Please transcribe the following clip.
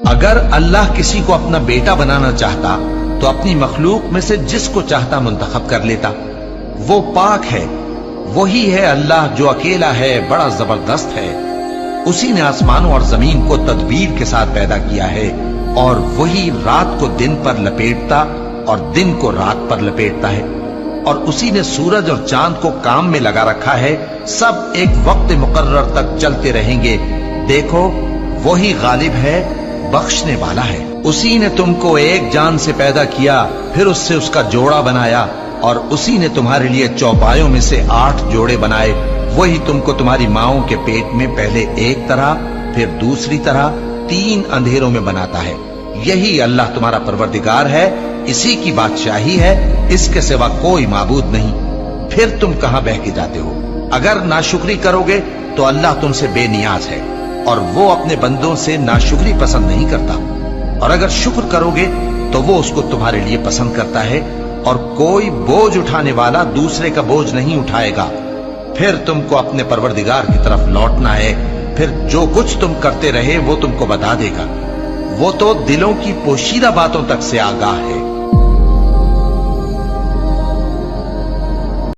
اگر اللہ کسی کو اپنا بیٹا بنانا چاہتا تو اپنی مخلوق میں سے جس کو چاہتا منتخب کر لیتا۔ وہ پاک ہے، وہی ہے اللہ جو اکیلا ہے، بڑا زبردست ہے۔ اسی نے آسمانوں اور زمین کو تدبیر کے ساتھ پیدا کیا ہے، اور وہی رات کو دن پر لپیٹتا اور دن کو رات پر لپیٹتا ہے، اور اسی نے سورج اور چاند کو کام میں لگا رکھا ہے، سب ایک وقت مقرر تک چلتے رہیں گے۔ دیکھو وہی غالب ہے، بخشنے والا ہے۔ اسی نے تم کو ایک جان سے پیدا کیا، پھر اس سے اس کا جوڑا بنایا، اور اسی نے تمہارے لیے چوپایوں میں سے 8 جوڑے بنائے۔ وہی تم کو تمہاری ماؤں کے پیٹ میں پہلے ایک طرح، پھر دوسری طرح 3 اندھیروں میں بناتا ہے۔ یہی اللہ تمہارا پروردگار ہے، اسی کی بادشاہی ہے، اس کے سوا کوئی معبود نہیں۔ پھر تم کہاں بہہ کے جاتے ہو؟ اگر ناشکری کرو گے تو اللہ تم سے بے نیاز ہے، اور وہ اپنے بندوں سے ناشکری پسند نہیں کرتا، اور اگر شکر کرو گے تو وہ اس کو تمہارے لیے پسند کرتا ہے، اور کوئی بوجھ اٹھانے والا دوسرے کا بوجھ نہیں اٹھائے گا۔ پھر تم کو اپنے پروردگار کی طرف لوٹنا ہے، پھر جو کچھ تم کرتے رہے وہ تم کو بتا دے گا۔ وہ تو دلوں کی پوشیدہ باتوں تک سے آگاہ ہے۔